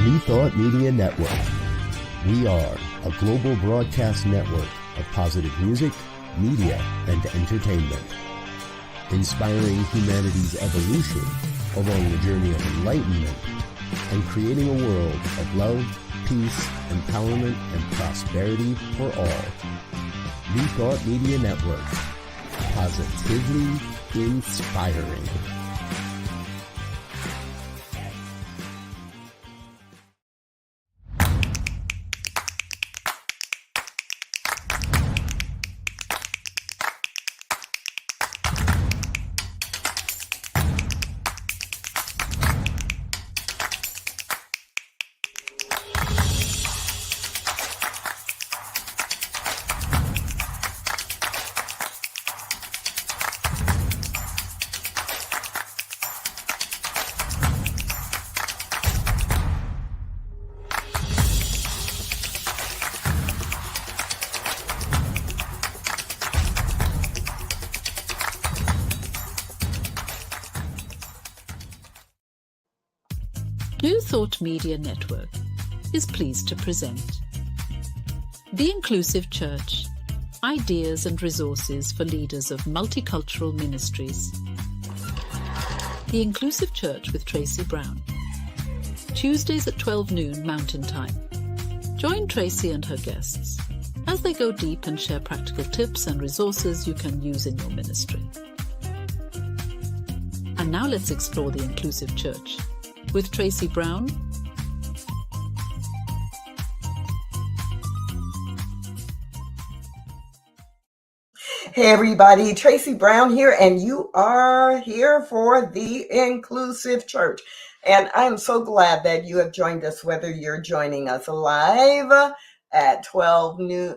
New Thought Media Network. We are a global broadcast network of positive music, media, and entertainment, inspiring humanity's evolution along the journey of enlightenment and creating a world of love, peace, empowerment, and prosperity for all. New Thought Media Network. Positively inspiring. New Thought Media Network is pleased to present The Inclusive Church, Ideas and Resources for Leaders of Multicultural Ministries. The Inclusive Church with Tracy Brown. Tuesdays at 12 noon Mountain Time. Join Tracy and her guests as they go deep and share practical tips and resources you can use in your ministry. And now let's explore the Inclusive Church with Tracy Brown. Hey everybody, Tracy Brown here, and you are here for the Inclusive Church. And I'm so glad that you have joined us, whether you're joining us live at 12 noon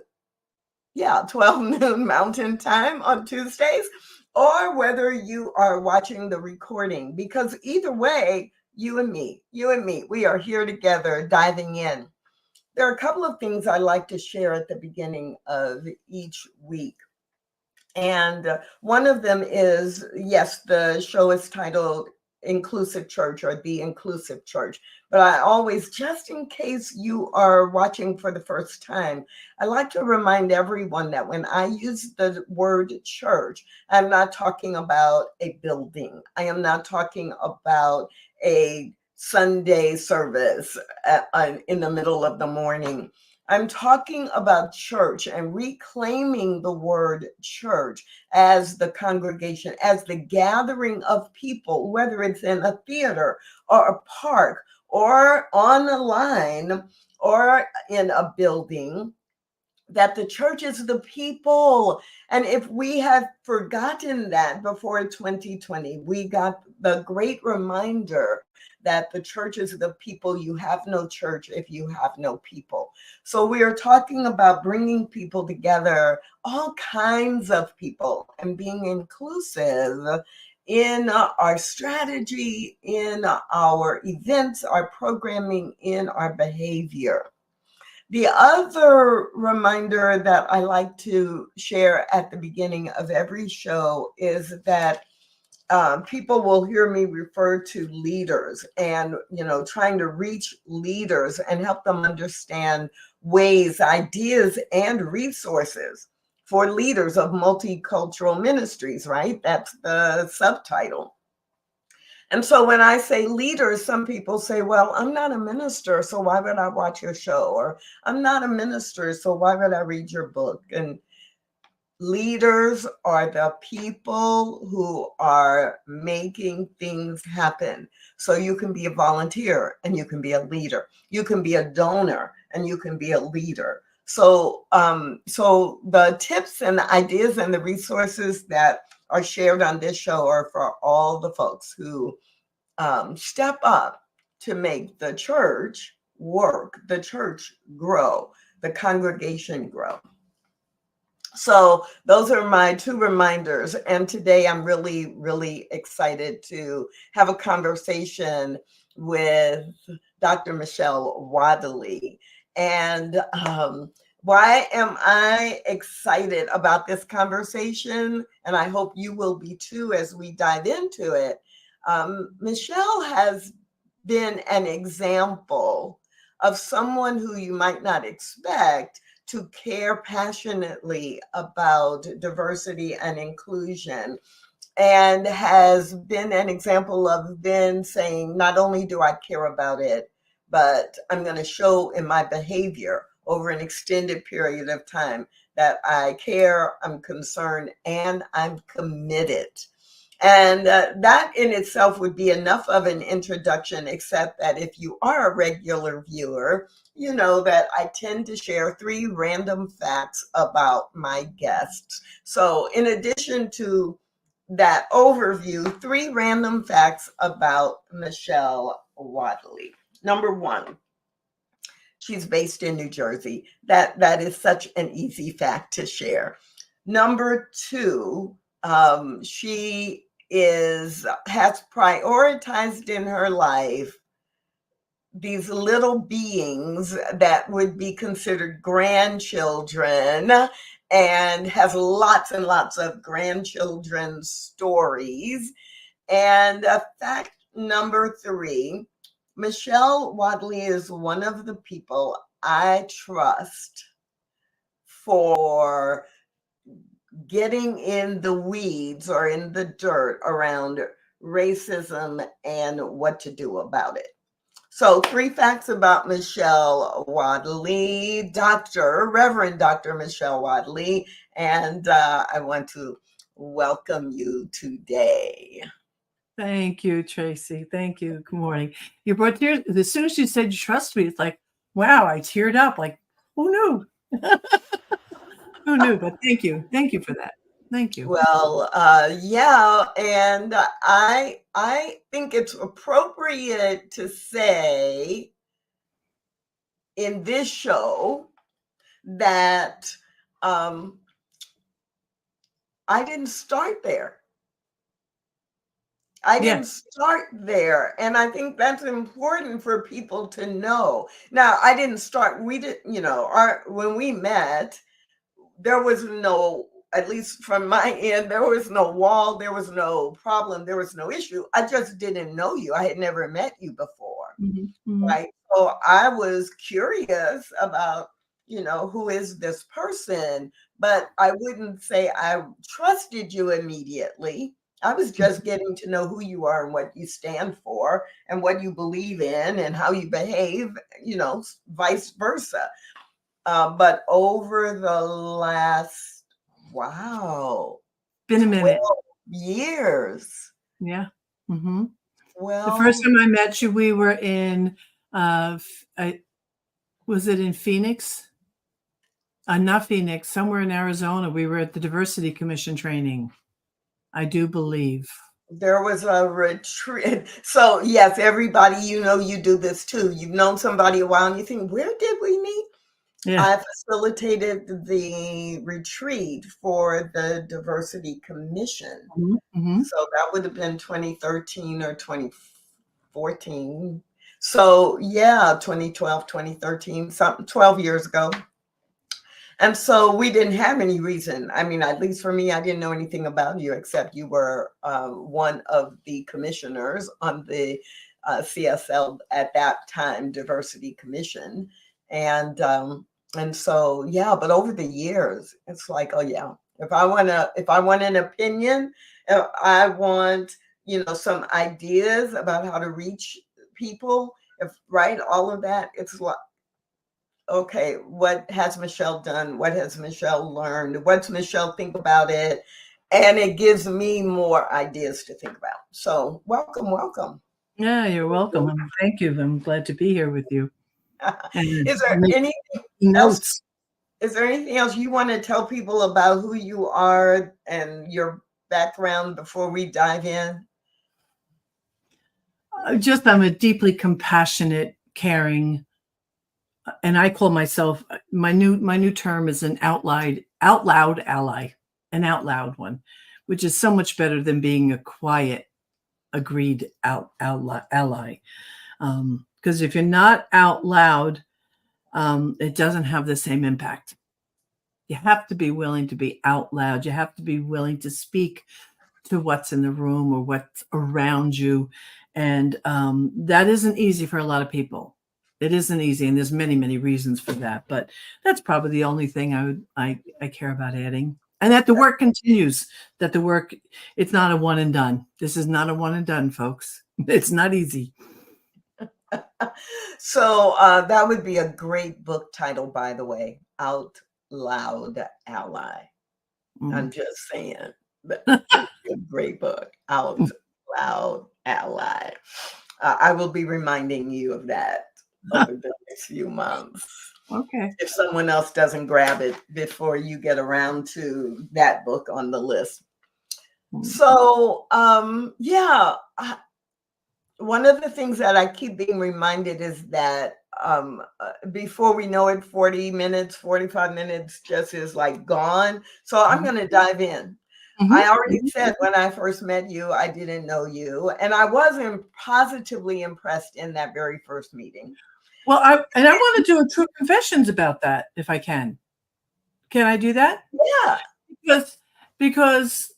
Mountain Time on Tuesdays, or whether you are watching the recording, because either way, you and me, we are here together diving in. There are a couple of things I like to share at the beginning of each week. And one of them is, yes, the show is titled Inclusive Church or The Inclusive Church. But I always, just in case you are watching for the first time, I like to remind everyone that when I use the word church, I'm not talking about a building. I am not talking about a Sunday service in the middle of the morning. I'm talking about church and reclaiming the word church as the congregation, as the gathering of people, whether it's in a theater or a park or on a line or in a building, that the church is the people. And if we have forgotten that before 2020, we got the great reminder that the church is the people. You have no church if you have no people. So we are talking about bringing people together, all kinds of people, and being inclusive in our strategy, in our events, our programming, in our behavior. The other reminder that I like to share at the beginning of every show is that people will hear me refer to leaders and, trying to reach leaders and help them understand ways, ideas, and resources for leaders of multicultural ministries, right? That's the subtitle. And so when I say leaders, some people say, well, I'm not a minister, so why would I watch your show? Or I'm not a minister, so why would I read your book? And leaders are the people who are making things happen. So you can be a volunteer and you can be a leader. You can be a donor and you can be a leader. So the tips and the ideas and the resources that are shared on this show are for all the folks who step up to make the church work, the church grow, the congregation grow. So those are my two reminders. And today I'm really, really excited to have a conversation with Dr. Michelle Wadleigh. And why am I excited about this conversation? And I hope you will be too as we dive into it. Michelle has been an example of someone who you might not expect to care passionately about diversity and inclusion, and has been an example of then saying, not only do I care about it, but I'm going to show in my behavior over an extended period of time that I care, I'm concerned, and I'm committed. And that in itself would be enough of an introduction, except that if you are a regular viewer, you know that I tend to share 3 random facts about my guests. So in addition to that overview, 3 random facts about Michelle Wadleigh. Number 1, she's based in New Jersey. That is such an easy fact to share. Number 2, she has prioritized in her life these little beings that would be considered grandchildren, and has lots and lots of grandchildren stories. And fact number 3, Michelle Wadleigh is one of the people I trust for getting in the weeds or in the dirt around racism and what to do about it. So 3 facts about Michelle Wadleigh, Reverend Dr. Michelle Wadleigh, and I want to welcome you today. Thank you, Tracy. Thank you. Good morning. You brought tears. As soon as you said you trust me, it's like, wow, I teared up. Like, who knew? Who knew? But thank you. Thank you for that. Thank you. Well, yeah, and I think it's appropriate to say in this show that I didn't start there. I didn't start there. And I think that's important for people to know. Now, I didn't start, we did, when we met, there was no, at least from my end, there was no wall, there was no problem, there was no issue. I just didn't know you. I had never met you before. Mm-hmm. Right. So I was curious about, who is this person? But I wouldn't say I trusted you immediately. I was just getting to know who you are and what you stand for and what you believe in and how you behave, vice versa. But over the last, been a minute, 12 years. Yeah. Mm-hmm. Well, the first time I met you, we were in, was it in Phoenix? Not Phoenix, somewhere in Arizona. We were at the Diversity Commission training, I do believe. There was a retreat. So yes, everybody, you do this too. You've known somebody a while and you think, where did we meet? Yeah. I facilitated the retreat for the Diversity Commission. Mm-hmm. So that would have been 2013 or 2014. So yeah, 2012, 2013, 12 years ago. And so we didn't have any reason. I mean, at least for me, I didn't know anything about you except you were one of the commissioners on the CSL at that time, Diversity Commission. And so, yeah, but over the years, it's like, oh yeah, if I want an opinion, if I want, some ideas about how to reach people, all of that, it's like, okay, what has Michelle done? What has Michelle learned? What's Michelle think about it? And it gives me more ideas to think about. So welcome. Yeah, you're welcome. Thank you. I'm glad to be here with you. Is there anything else? Is there anything else you want to tell people about who you are and your background before we dive in? I'm a deeply compassionate, caring, and I call myself, my new term is an out loud ally, an out loud one, which is so much better than being a quiet, agreed ally. Because if you're not out loud, it doesn't have the same impact. You have to be willing to be out loud. You have to be willing to speak to what's in the room or what's around you. And that isn't easy for a lot of people. It isn't easy, and there's many, many reasons for that. But that's probably the only thing I care about adding. And that the work continues, that the work, it's not a one and done. This is not a one and done, folks. It's not easy. So that would be a great book title, by the way, Out Loud Ally. I'm just saying, but it's a great book, Out Loud Ally. I will be reminding you of that over the next few months. Okay. If someone else doesn't grab it before you get around to that book on the list. So, yeah, one of the things that I keep being reminded is that before we know it, 40 minutes, 45 minutes just is like gone. So I'm going to dive in. I already said when I first met you, I didn't know you, and I wasn't positively impressed in that very first meeting. Well, I want to do a true confessions about that, if I can. Can I do that? Yeah. Because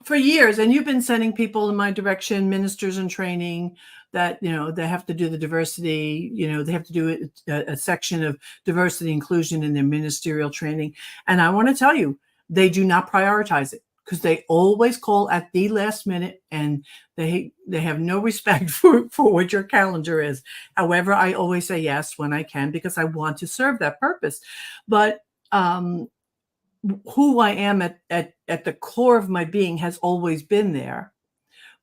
for years, and you've been sending people in my direction, ministers in training, that, you know, they have to do the diversity, you know, they have to do a section of diversity inclusion in their ministerial training. And I want to tell you, they do not prioritize it, because they always call at the last minute, and they have no respect for what your calendar is. However, I always say yes when I can, because I want to serve that purpose. But who I am at the core of my being has always been there.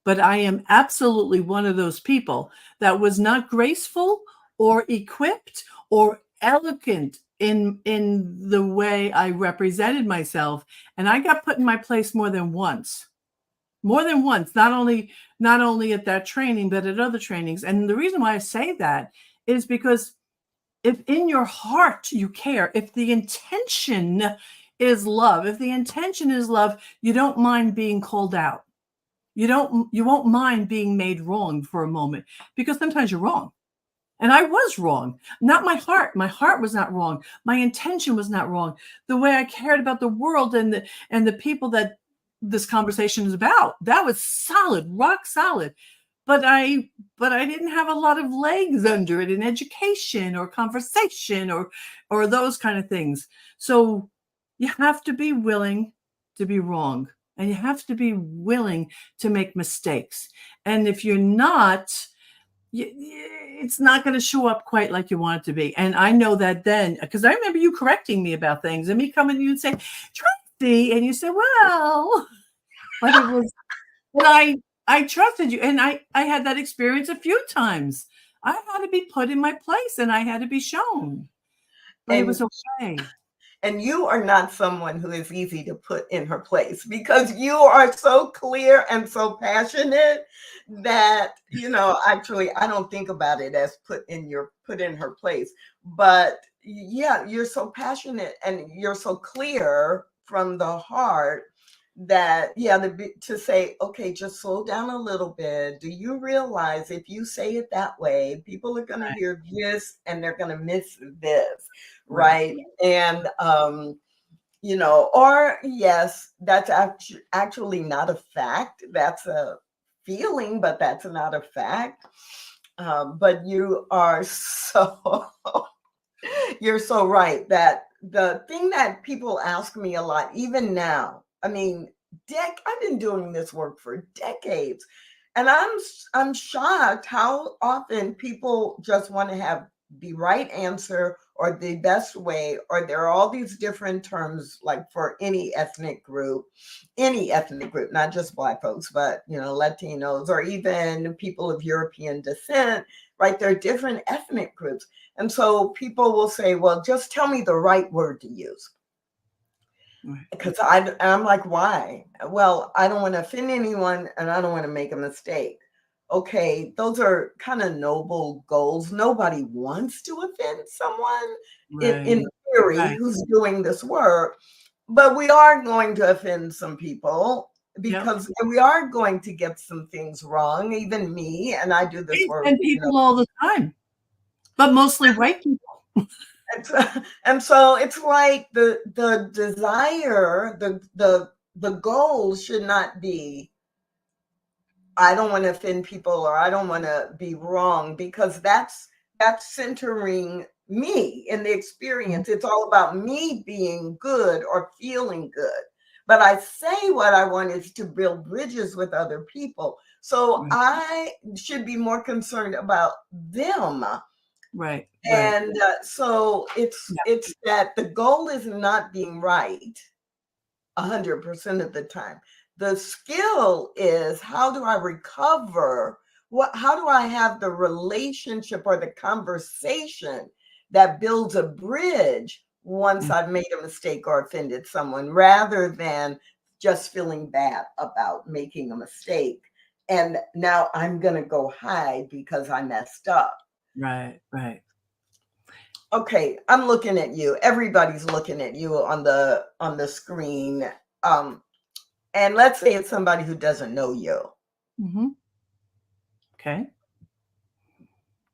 But I am absolutely one of those people that was not graceful or equipped or eloquent in the way I represented myself. And I got put in my place more than once, not only at that training, but at other trainings. And the reason why I say that is because if in your heart you care, if the intention is love, you don't mind being called out. You won't mind being made wrong for a moment, because sometimes you're wrong. And I was wrong. Not my heart. My heart was not wrong. My intention was not wrong. The way I cared about the world and the people that this conversation is about, that was solid, rock solid. But I didn't have a lot of legs under it in education or conversation or those kind of things. So you have to be willing to be wrong, and you have to be willing to make mistakes. And if you're not, it's not going to show up quite like you want it to be. And I know that then, because I remember you correcting me about things, and me coming to you and saying, Tracy, and you said, well, but it was, but I trusted you. And I had that experience a few times. I had to be put in my place, and I had to be shown, but it was okay. And you are not someone who is easy to put in her place, because you are so clear and so passionate that, you know, actually, I don't think about it as put in her place. But yeah, you're so passionate and you're so clear from the heart that, yeah, to say, okay, just slow down a little bit. Do you realize if you say it that way, people are going to hear this and they're going to miss this, right? And, you know, or yes, that's actually not a fact. That's a feeling, but that's not a fact. But you are you're so right that the thing that people ask me a lot, even now, I mean, I've been doing this work for decades, and I'm shocked how often people just want to have the right answer or the best way, or there are all these different terms, like for any ethnic group, not just Black folks, but, you know, Latinos or even people of European descent, right? There are different ethnic groups. And so people will say, well, just tell me the right word to use. Because I'm like, why? Well, I don't want to offend anyone, and I don't want to make a mistake. Okay, those are kind of noble goals. Nobody wants to offend someone in theory who's doing this work, but we are going to offend some people because we are going to get some things wrong. Even me, and I do this work. And people all the time, but mostly white people. And so it's like the desire, the goal should not be, I don't want to offend people or I don't want to be wrong, because that's that's centering me in the experience. It's all about me being good or feeling good. But I say what I want is to build bridges with other people. So I should be more concerned about them. Right. And so it's that the goal is not being right 100% of the time. The skill is, how do I recover? How do I have the relationship or the conversation that builds a bridge once I've made a mistake or offended someone, rather than just feeling bad about making a mistake and now I'm going to go hide because I messed up. Right. Okay, I'm looking at you. Everybody's looking at you on the screen. And let's say it's somebody who doesn't know you. Mm-hmm. Okay.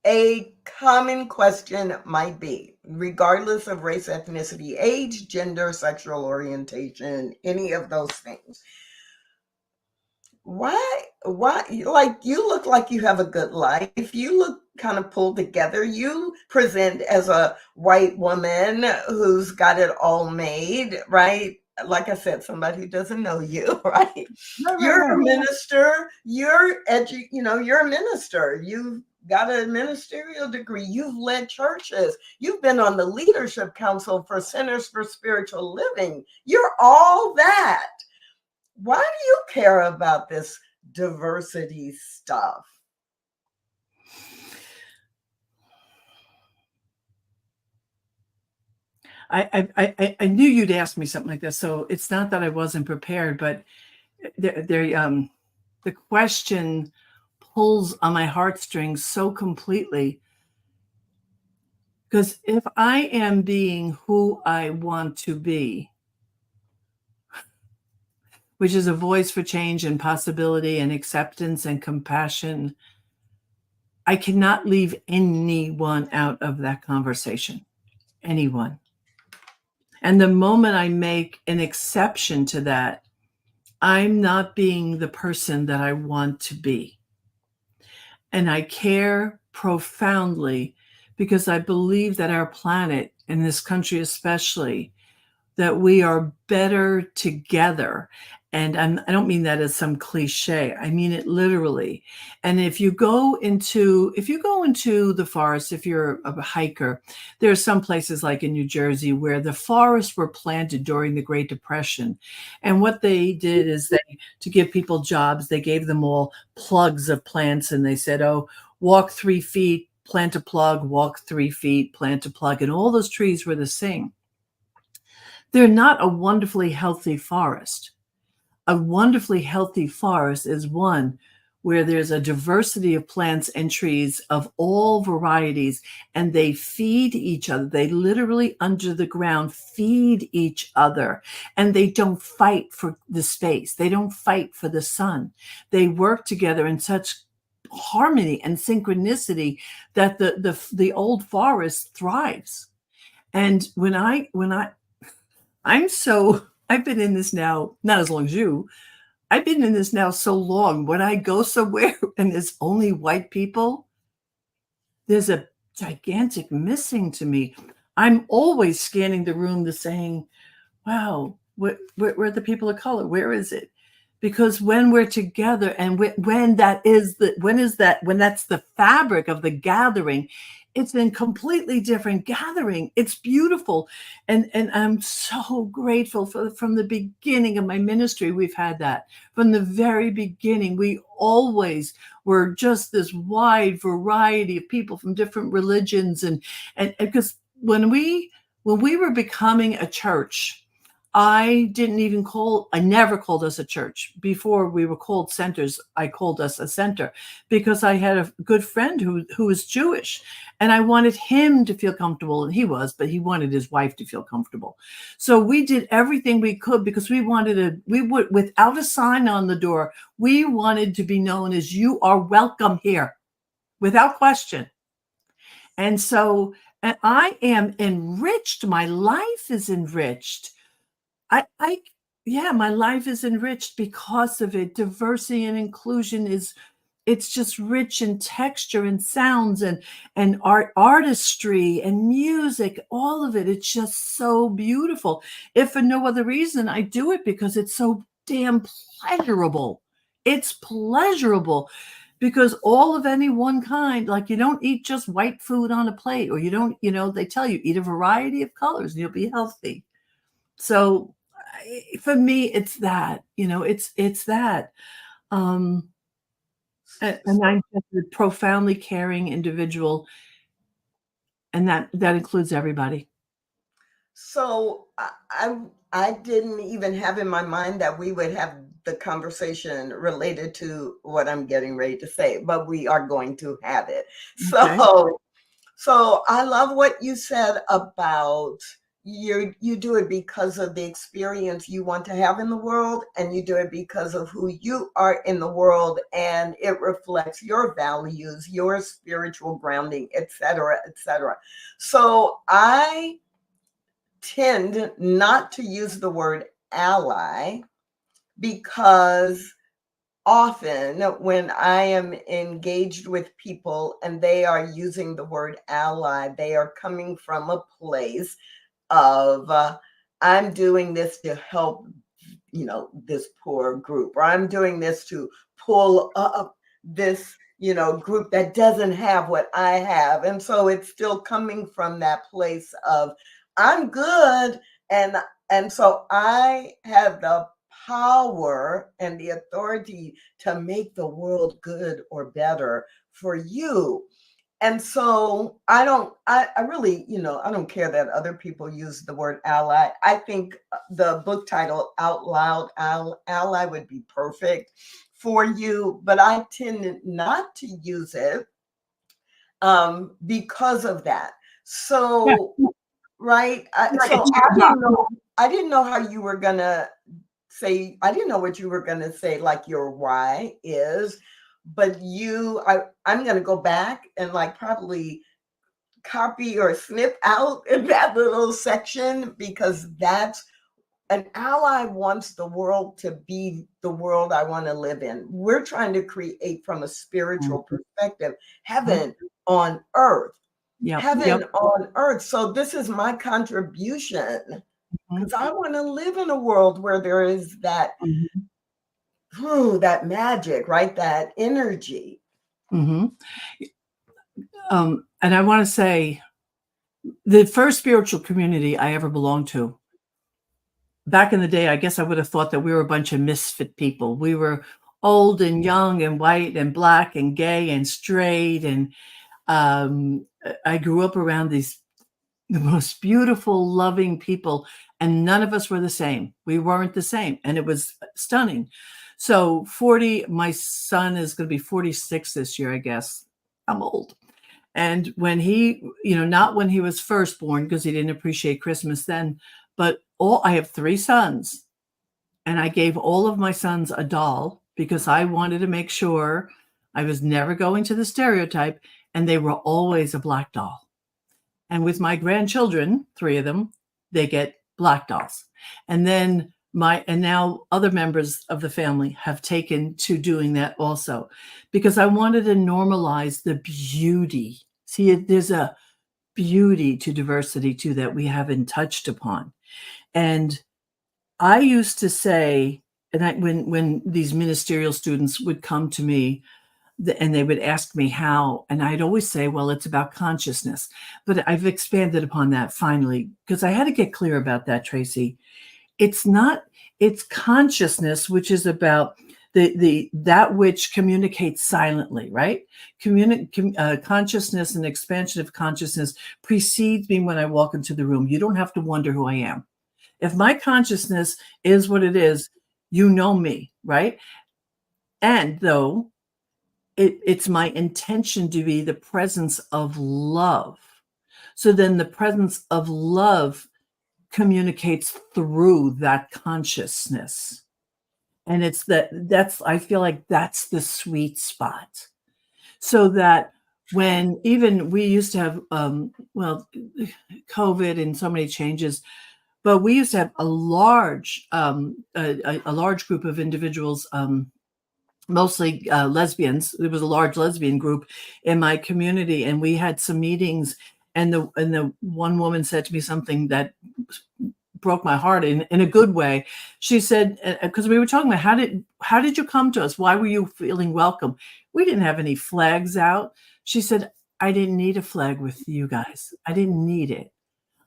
A common question might be, regardless of race, ethnicity, age, gender, sexual orientation, any of those things, why, like, you look like you have a good life. You look kind of pulled together. You present as a white woman who's got it all made, right? Like I said, somebody who doesn't know you, right? You're a minister. You're a minister. You've got a ministerial degree. You've led churches. You've been on the leadership council for Centers for Spiritual Living. You're all that. Why do you care about this diversity stuff? I knew you'd ask me something like this, so it's not that I wasn't prepared, but the question pulls on my heartstrings so completely, because if I am being who I want to be, which is a voice for change and possibility and acceptance and compassion, I cannot leave anyone out of that conversation. Anyone. And the moment I make an exception to that, I'm not being the person that I want to be. And I care profoundly because I believe that our planet, in this country especially, that we are better together. And I don't mean that as some cliche. I mean it literally. And if you go into the forest, if you're a hiker, there are some places like in New Jersey where the forests were planted during the Great Depression. And what they did is to give people jobs, they gave them all plugs of plants. And they said, oh, walk 3 feet, plant a plug, walk 3 feet, plant a plug. And all those trees were the same. They're not a wonderfully healthy forest. A wonderfully healthy forest is one where there's a diversity of plants and trees of all varieties, and they feed each other. They literally, under the ground, feed each other, and they don't fight for the space. They don't fight for the sun. They work together in such harmony and synchronicity that the old forest thrives. And I've been in this now, not as long as you, I've been in this now so long. When I go somewhere and there's only white people, there's a gigantic missing to me. I'm always scanning the room to saying, wow, where are the people of color? Where is it? Because when we're together and when that's the fabric of the gathering, it's a completely different gathering. It's beautiful. And I'm so grateful from the beginning of my ministry. We've had that from the very beginning. We always were just this wide variety of people from different religions. And because when we were becoming a church, I never called us a church. Before we were called centers, I called us a center because I had a good friend who was Jewish, and I wanted him to feel comfortable, and he was, but he wanted his wife to feel comfortable. So we did everything we could because we would, without a sign on the door, we wanted to be known as "You are welcome here," without question. And so, and I am enriched. My life is enriched. My life is enriched because of it. Diversity and inclusion it's just rich in texture and sounds and artistry and music, all of it. It's just so beautiful. If for no other reason, I do it because it's so damn pleasurable. It's pleasurable because all of any one kind, like you don't eat just white food on a plate, or you don't, they tell you eat a variety of colors and you'll be healthy. So for me, it's that, it's that. And I'm just a profoundly caring individual, and that includes everybody. So I didn't even have in my mind that we would have the conversation related to what I'm getting ready to say, but we are going to have it. Okay. So I love what you said about you do it because of the experience you want to have in the world, and you do it because of who you are in the world, and it reflects your values, your spiritual grounding, etc., etc. So I tend not to use the word ally, because often when I am engaged with people and they are using the word ally, they are coming from a place of I'm doing this to help, this poor group, or I'm doing this to pull up this, group that doesn't have what I have. And so it's still coming from that place of I'm good, and so I have the power and the authority to make the world good or better for you. And so I really, I don't care that other people use the word ally. I think the book title Out Loud Ally would be perfect for you, but I tend not to use it because of that. So, right. So I didn't know how you were going to say, I didn't know what you were going to say, like your why is. But I'm going to go back and probably copy or snip out in that little section, because that's an ally wants the world to be the world I want to live in. We're trying to create from a spiritual perspective, heaven on earth, heaven on earth. So this is my contribution, because I want to live in a world where there is that that magic, right? That energy. And I want to say the first spiritual community I ever belonged to, back in the day, I guess I would have thought that we were a bunch of misfit people. We were old and young and white and black and gay and straight. And I grew up around the most beautiful, loving people, and none of us were the same. We weren't the same. And it was stunning. So my son is going to be 46 this year, I guess. I'm old. And when he, not when he was first born, because he didn't appreciate Christmas then, but I have 3 sons, and I gave all of my sons a doll because I wanted to make sure I was never going to the stereotype, and they were always a black doll. And with my grandchildren, 3 of them, they get black dolls. And then now other members of the family have taken to doing that also, because I wanted to normalize the beauty. See, there's a beauty to diversity too that we haven't touched upon. And I used to say, and when these ministerial students would come to me and they would ask me how, and I'd always say, well, it's about consciousness. But I've expanded upon that finally, because I had to get clear about that, Tracy. It's consciousness, which is about that which communicates silently, right? Consciousness and expansion of consciousness precedes me when I walk into the room. You don't have to wonder who I am. If my consciousness is what it is, you know me, right? And though it's my intention to be the presence of love. So then the presence of love communicates through that consciousness. And I feel like that's the sweet spot. So that when even we used to have, COVID and so many changes, but we used to have a large group of individuals mostly lesbians. There was a large lesbian group in my community, and we had some meetings. And the one woman said to me something that broke my heart in a good way. She said, because we were talking about how did you come to us? Why were you feeling welcome? We didn't have any flags out. She said, I didn't need a flag with you guys. I didn't need it.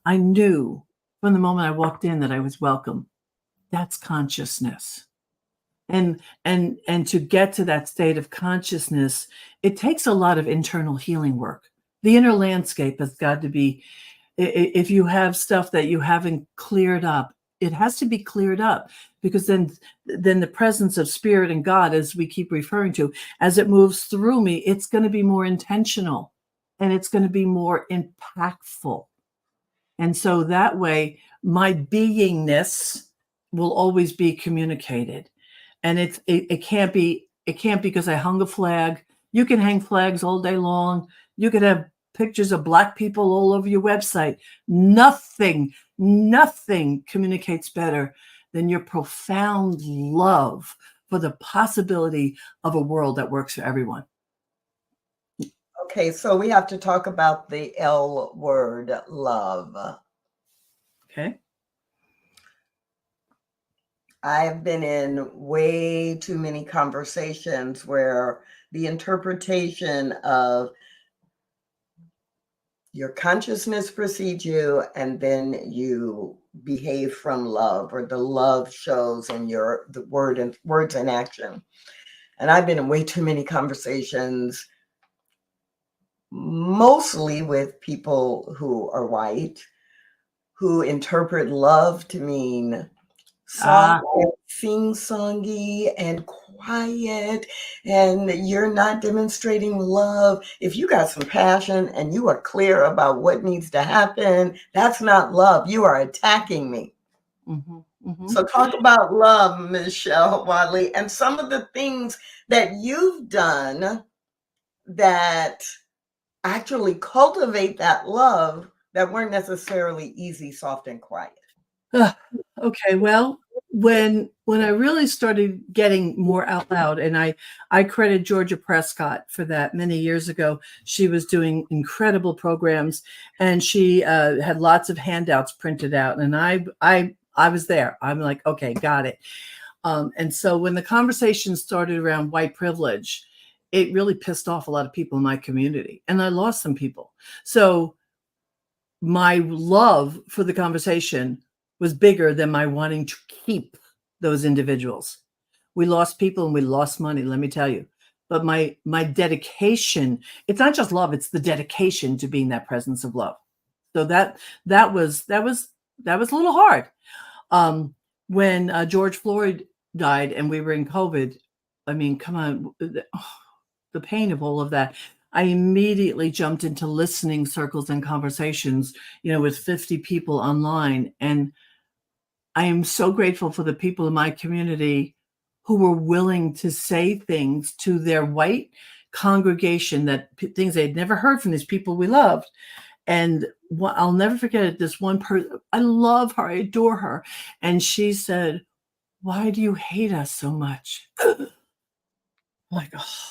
I knew from the moment I walked in that I was welcome. That's consciousness. And to get to that state of consciousness, it takes a lot of internal healing work. The inner landscape has got to be, if you have stuff that you haven't cleared up, it has to be cleared up, because then the presence of spirit and God, as we keep referring to, as it moves through me, it's going to be more intentional and it's going to be more impactful. And so that way, my beingness will always be communicated. And it can't be because I hung a flag. You can hang flags all day long. You could have pictures of Black people all over your website. Nothing communicates better than your profound love for the possibility of a world that works for everyone. Okay, so we have to talk about the L word, love. Okay. I've been in way too many conversations where the interpretation of your consciousness precedes you, and then you behave from love, or the love shows in the words and action. And I've been in way too many conversations, mostly with people who are white, who interpret love to mean soft and sing-songy and quiet, and you're not demonstrating love. If you got some passion and you are clear about what needs to happen, that's not love. You are attacking me. Mm-hmm, mm-hmm. So talk about love, Michelle Wadleigh, and some of the things that you've done that actually cultivate that love that weren't necessarily easy, soft, and quiet. Okay, well, when I really started getting more out loud, and I credit Georgia Prescott for that many years ago. She was doing incredible programs, and she had lots of handouts printed out, and I was there. I'm like, okay, got it. And so when the conversation started around white privilege, it really pissed off a lot of people in my community, and I lost some people. So my love for the conversation was bigger than my wanting to keep those individuals. We lost people and we lost money, let me tell you. But my dedication, it's not just love, it's the dedication to being that presence of love. So that was a little hard. When George Floyd died and we were in COVID, I mean, come on, the pain of all of that. I immediately jumped into listening circles and conversations, with 50 people online. And I am so grateful for the people in my community who were willing to say things to their white congregation, things they'd never heard from these people we loved. And I'll never forget it. This one person, I love her, I adore her. And she said, "Why do you hate us so much?" Like, oh,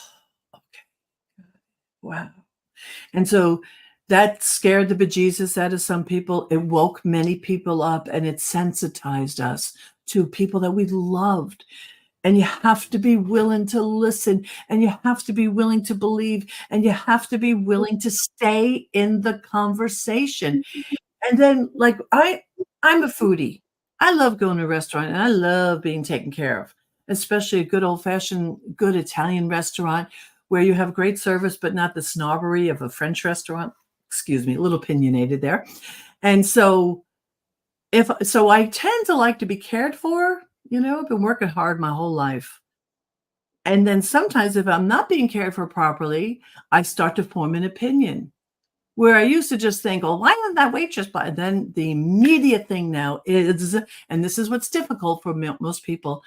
okay. Wow. And so that scared the bejesus out of some people. It woke many people up, and it sensitized us to people that we loved. And you have to be willing to listen, and you have to be willing to believe, and you have to be willing to stay in the conversation. And then, like, I'm a foodie. I love going to a restaurant, and I love being taken care of, especially a good old-fashioned, good Italian restaurant where you have great service, but not the snobbery of a French restaurant. Excuse me, a little opinionated there. And so I tend to like to be cared for. I've been working hard my whole life. And then sometimes if I'm not being cared for properly, I start to form an opinion where I used to just think, oh, why isn't that waitress? But then the immediate thing now is, and this is what's difficult for most people,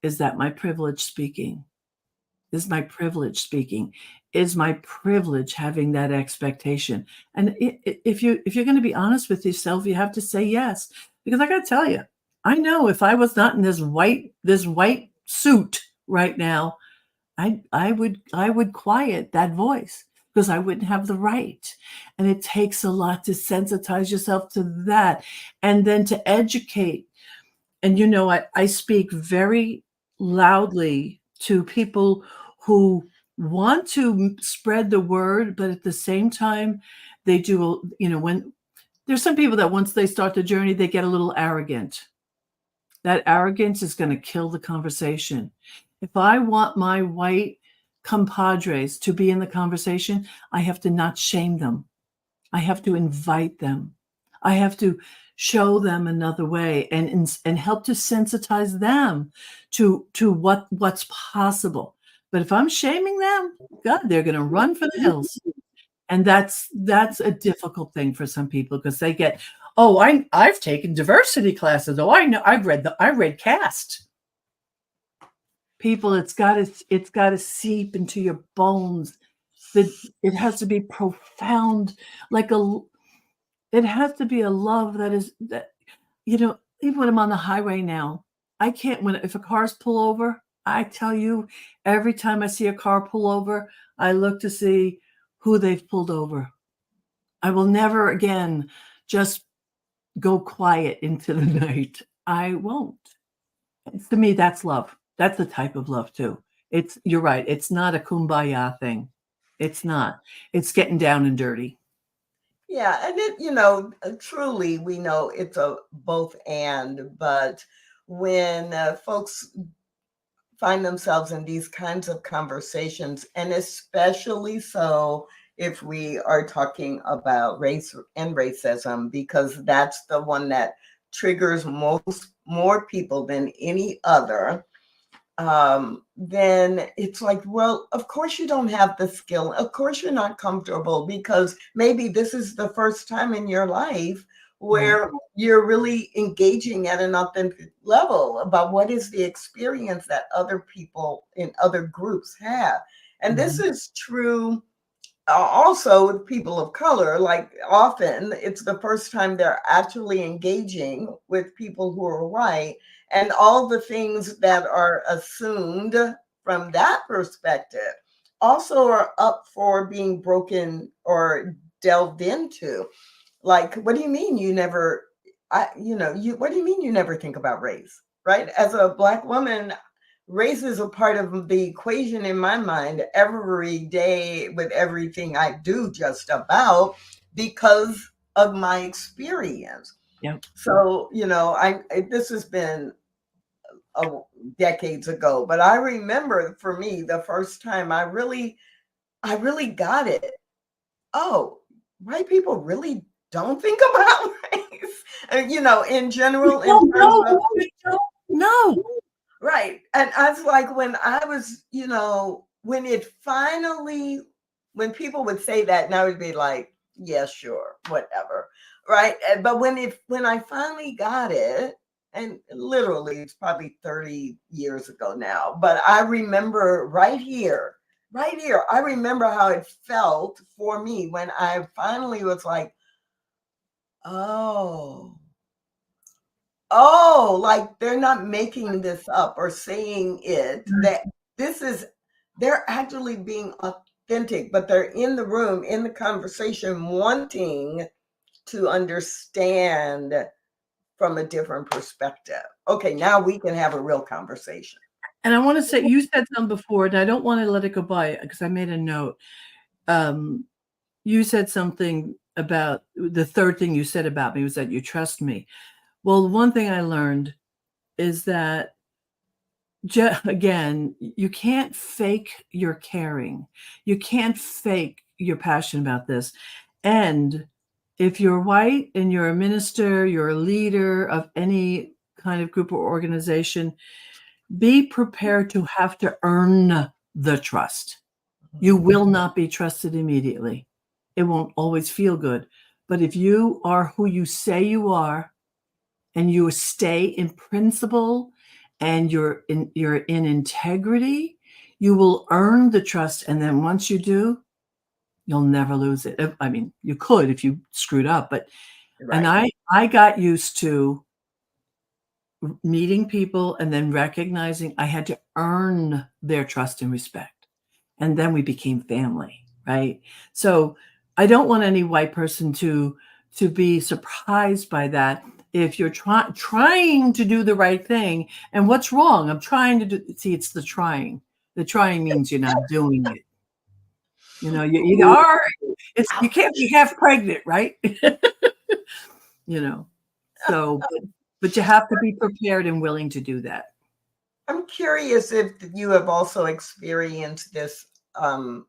is that my privilege speaking? Is my privilege speaking? Is my privilege having that expectation? And if you're going to be honest with yourself, you have to say yes. Because I got to tell you, I know if I was not in this white suit right now, I would quiet that voice because I wouldn't have the right. And it takes a lot to sensitize yourself to that and then to educate. And I speak very loudly to people who want to spread the word, but at the same time, they do, when there's some people that once they start the journey, they get a little arrogant. That arrogance is going to kill the conversation. If I want my white compadres to be in the conversation, I have to not shame them. I have to invite them. I have to show them another way and help to sensitize them to what's possible. But if I'm shaming them, God, they're going to run for the hills. And that's a difficult thing for some people because they get, oh, I've taken diversity classes. Oh, I know, I read CAST. People, it's got to seep into your bones. It has to be profound, it has to be a love that even when I'm on the highway now, I can't, if a car's pull over, I tell you, every time I see a car pull over, I look to see who they've pulled over. I will never again just go quiet into the night. I won't. To me, that's love. That's the type of love too. You're right. It's not a kumbaya thing. It's not. It's getting down and dirty. Yeah, and it, truly, we know it's a both and, but when folks find themselves in these kinds of conversations, and especially so if we are talking about race and racism, because that's the one that triggers more people than any other, then it's like, well, of course you don't have the skill. Of course you're not comfortable because maybe this is the first time in your life where you're really engaging at an authentic level about what is the experience that other people in other groups have. And this is true also with people of color. Like often it's the first time they're actually engaging with people who are white, and all the things that are assumed from that perspective also are up for being broken or delved into. Like, what do you mean you never, what do you mean you never think about race, right? As a Black woman, race is a part of the equation in my mind every day with everything I do just about because of my experience. Yeah. So, this has been decades ago, but I remember for me, the first time I really got it. Oh, white people really don't think about race, in general. No. Right. And I was like, when I was, when people would say that, and I would be like, yeah, sure, whatever. Right. But when I finally got it, and literally it's probably 30 years ago now, but I remember right here, I remember how it felt for me when I finally was like, oh, like they're not making this up or saying it, that they're actually being authentic, but they're in the room, in the conversation, wanting to understand from a different perspective. Okay, now we can have a real conversation. And I want to say, you said something before, and I don't want to let it go by because I made a note. You said something about the third thing you said about me was that you trust me. Well, one thing I learned is that, again, you can't fake your caring. You can't fake your passion about this. And if you're white and you're a minister, you're a leader of any kind of group or organization, be prepared to have to earn the trust. You will not be trusted immediately. It won't always feel good. But if you are who you say you are, and you stay in principle, and you're in integrity, you will earn the trust. And then once you do, you'll never lose it. I mean, you could if you screwed up, but right. And I got used to meeting people and then recognizing I had to earn their trust and respect. And then we became family, right? So I don't want any white person to be surprised by that. If you're trying to do the right thing, and what's wrong? I'm trying to do, see, it's the trying. The trying means you're not doing it. You know, you are, you can't be half pregnant, right? You know, so, but you have to be prepared and willing to do that. I'm curious if you have also experienced this, and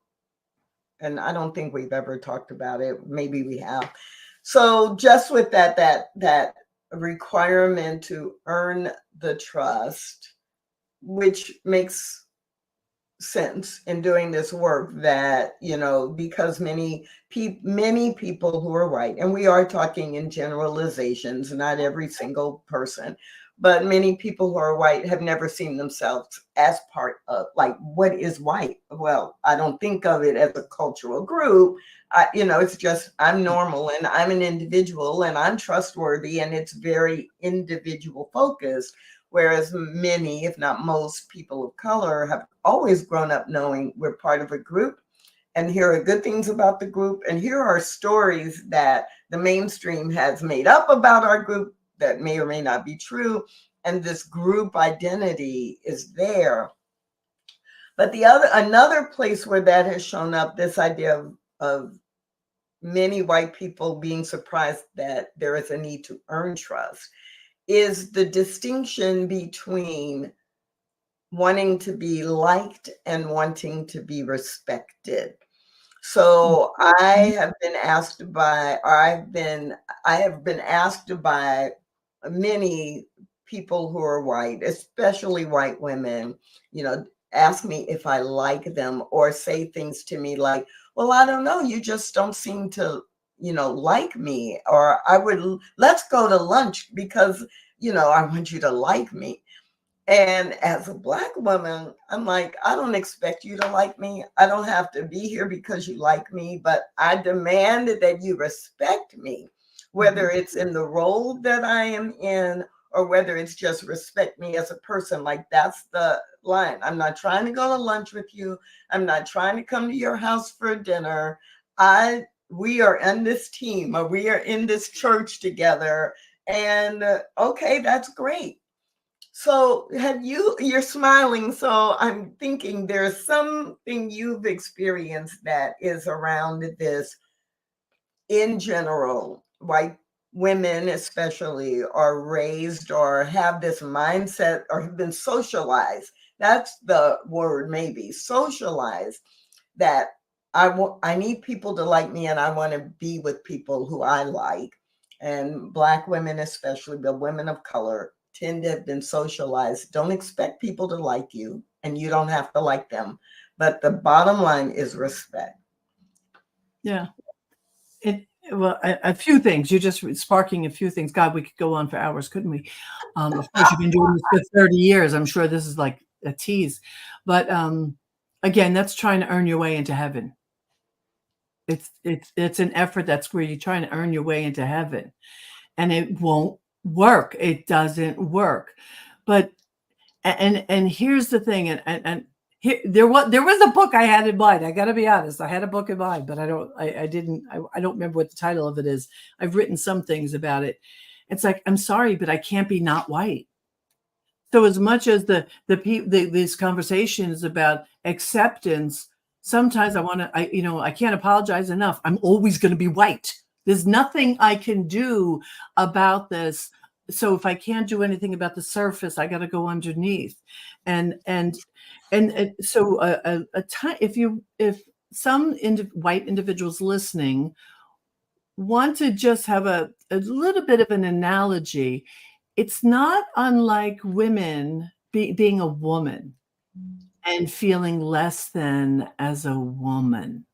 I don't think we've ever talked about it. Maybe we have. So just with that requirement to earn the trust, which makes sense in doing this work, that, you know, because many people who are white, and we are talking in generalizations, not every single person, but many people who are white have never seen themselves as part of, like, what is white? Well, I don't think of it as a cultural group. You know, it's just, I'm normal and I'm an individual and I'm trustworthy, and it's very individual focused. Whereas many, if not most, people of color have always grown up knowing we're part of a group, and here are good things about the group, and here are stories that the mainstream has made up about our group that may or may not be true, and this group identity is there. But another place where that has shown up, this idea of many white people being surprised that there is a need to earn trust, is the distinction between wanting to be liked and wanting to be respected. So I have been asked by many people who are white, especially white women, you know, ask me if I like them, or say things to me like, well, I don't know, you just don't seem to, you know, like me, or let's go to lunch because, you know, I want you to like me. And as a Black woman, I'm like, I don't expect you to like me. I don't have to be here because you like me, but I demand that you respect me, whether it's in the role that I am in or whether it's just respect me as a person. Like, that's the line. I'm not trying to go to lunch with you. I'm not trying to come to your house for dinner. We are in this team, or we are in this church together. And okay, that's great. So you're smiling. So I'm thinking there's something you've experienced that is around this. In general, white women especially are raised or have this mindset or have been socialized. That's the word, maybe socialized, that I need people to like me, and I want to be with people who I like. And Black women, especially the women of color, tend to have been socialized. Don't expect people to like you, and you don't have to like them. But the bottom line is respect. Yeah. Well, a few things. You're just sparking a few things. God, we could go on for hours, couldn't we? Of course, you've been doing this for 30 years. I'm sure this is like a tease. But again, that's trying to earn your way into heaven. It's an effort. That's where you're trying to earn your way into heaven. And it won't work. It doesn't work. But and here's the thing, and here, there was a book I had in mind. I got to be honest. I had a book in mind, but I don't remember what the title of it is. I've written some things about it. It's like, I'm sorry, but I can't be not white. So as much as these conversations about acceptance, sometimes I can't apologize enough. I'm always going to be white. There's nothing I can do about this. So if I can't do anything about the surface, I got to go underneath. And so if some white individuals listening want to just have a little bit of an analogy, it's not unlike women being a woman and feeling less than as a woman.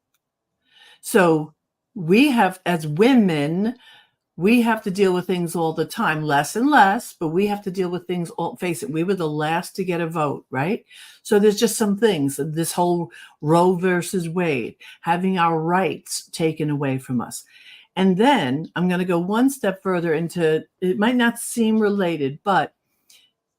So we have, as women, we have to deal with things all the time, less and less, but we have to deal with things. Face it, we were the last to get a vote, right? So there's just some things, this whole Roe versus Wade, having our rights taken away from us. And then I'm going to go one step further into, it might not seem related, but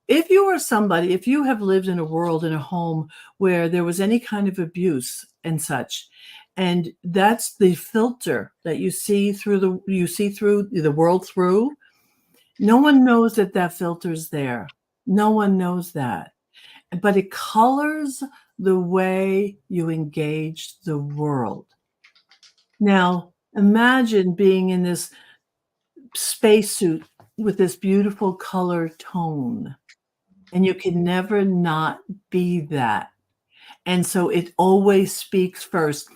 if you are somebody, if you have lived in a world, in a home where there was any kind of abuse and such, and that's the filter that you see through the world through, no one knows that that filter's there. No one knows that. But it colors the way you engage the world. Now, imagine being in this spacesuit with this beautiful color tone, and you can never not be that. And so it always speaks first.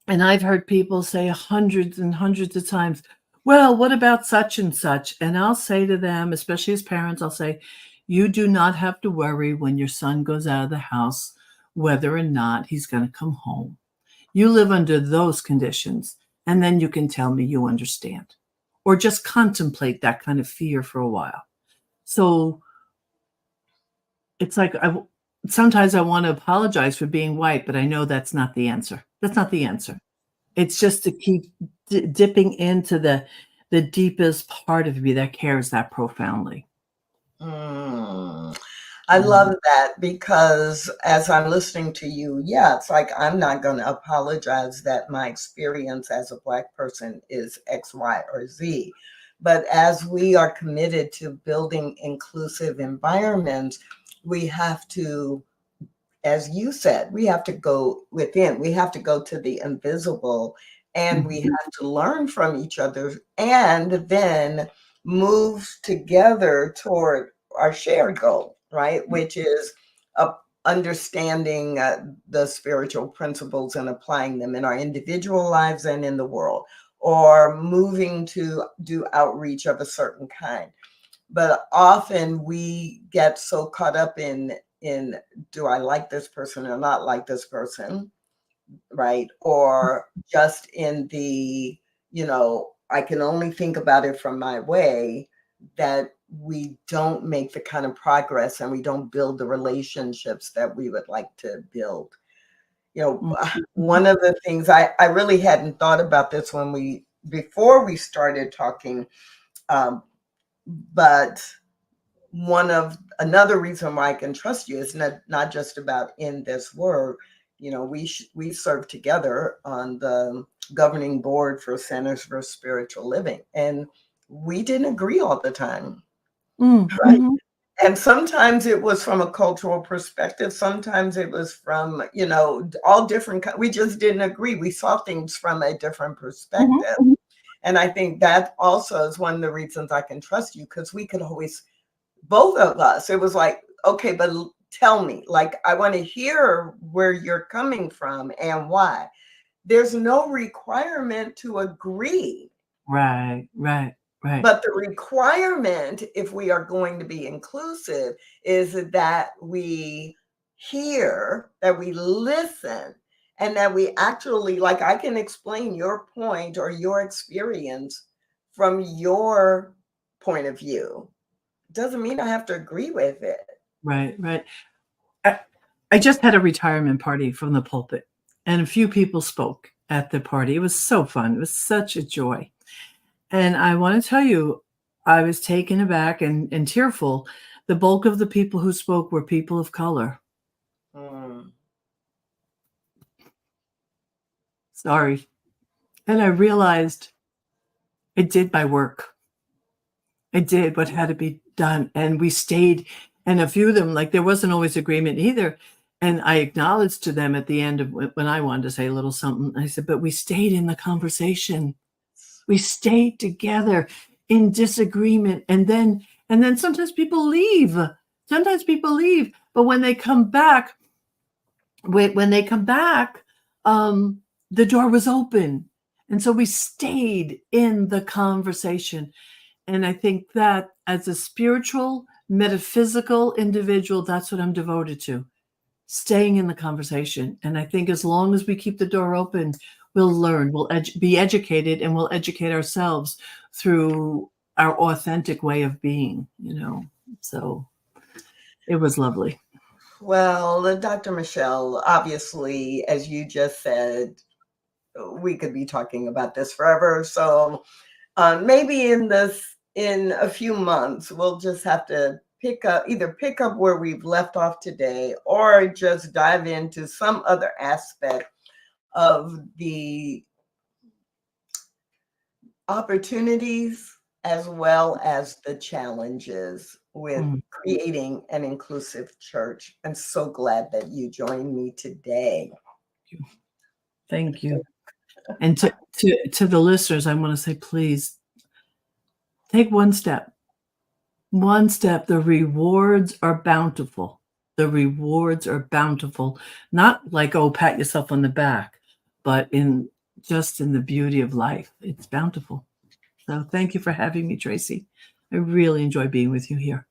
And I've heard people say hundreds and hundreds of times, well, what about such and such? And I'll say to them, especially as parents, I'll say, you do not have to worry when your son goes out of the house, whether or not he's going to come home. You live under those conditions, and then you can tell me you understand, or just contemplate that kind of fear for a while. So it's like, sometimes I want to apologize for being white, but I know that's not the answer. That's not the answer. It's just to keep dipping into the deepest part of me that cares that profoundly. I love that, because as I'm listening to you, yeah, it's like I'm not going to apologize that my experience as a Black person is X, Y, or Z. But as we are committed to building inclusive environments, we have to, as you said, we have to go within. We have to go to the invisible, and we have to learn from each other, and then move together toward our shared goal, right? Which is understanding the spiritual principles and applying them in our individual lives and in the world, or moving to do outreach of a certain kind. But often we get so caught up in do I like this person or not like this person, right? Or just in the, I can only think about it from my way, that we don't make the kind of progress and we don't build the relationships that we would like to build. One of the things I really hadn't thought about this before we started talking, but another reason why I can trust you is not just about in this work. We serve together on the governing board for Centers for Spiritual Living, and we didn't agree all the time, right? And sometimes it was from a cultural perspective. Sometimes it was from, all different. We just didn't agree. We saw things from a different perspective. And I think that also is one of the reasons I can trust you, because we could always, both of us, it was like, okay, but tell me, like, I want to hear where you're coming from and why. There's no requirement to agree. Right. But the requirement, if we are going to be inclusive, is that we hear, that we listen, and that we actually, like, I can explain your point or your experience from your point of view. Doesn't mean I have to agree with it. Right. I just had a retirement party from the pulpit, and a few people spoke at the party. It was so fun. It was such a joy. And I want to tell you, I was taken aback and tearful. The bulk of the people who spoke were people of color. Sorry. And I realized it did my work. It did what had to be done. And we stayed, and a few of them, like, there wasn't always agreement either. And I acknowledged to them at the end of when I wanted to say a little something, I said, but we stayed in the conversation. We stayed together in disagreement. And then sometimes people leave. But when they come back, the door was open. And so we stayed in the conversation. And I think that as a spiritual, metaphysical individual, that's what I'm devoted to, staying in the conversation. And I think as long as we keep the door open, we'll learn, we'll be educated, and we'll educate ourselves through our authentic way of being, So it was lovely. Well, Dr. Michelle, obviously, as you just said, we could be talking about this forever. So maybe in a few months, we'll just have to either pick up where we've left off today or just dive into some other aspect of the opportunities as well as the challenges with creating an inclusive church. I'm so glad that you joined me today. Thank you. And to the listeners, I want to say, please take one step. One step. The rewards are bountiful. The rewards are bountiful. Not like, oh, pat yourself on the back, but just in the beauty of life. It's bountiful. So thank you for having me, Tracy. I really enjoy being with you here.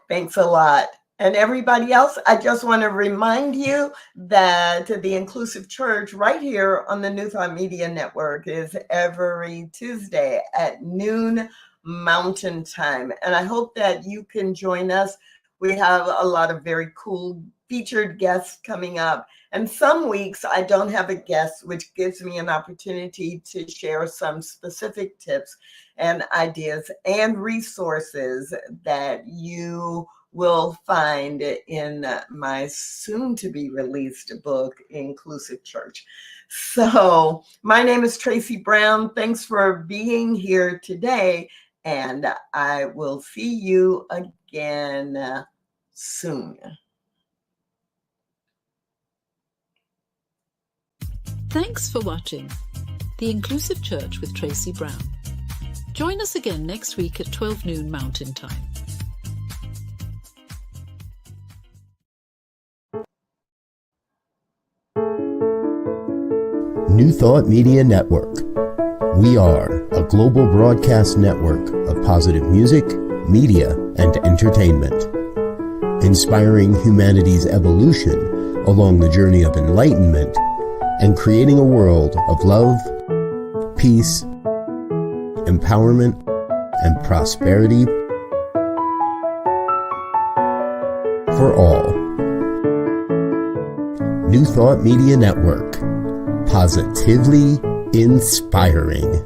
Thanks a lot. And everybody else, I just want to remind you that the Inclusive Church right here on the New Thought Media Network is every Tuesday at noon Mountain Time. And I hope that you can join us. We have a lot of very cool featured guests coming up. And some weeks I don't have a guest, which gives me an opportunity to share some specific tips and ideas and resources that you will find in my soon-to-be released book, Inclusive Church. So my name is Tracy Brown. Thanks for being here today, and I will see you again soon. Thanks for watching The Inclusive Church with Tracy Brown. Join us again next week at 12 noon Mountain Time. New Thought Media Network. We are a global broadcast network of positive music, media, and entertainment, inspiring humanity's evolution along the journey of enlightenment and creating a world of love, peace, empowerment, and prosperity for all. New Thought Media Network. Positively inspiring.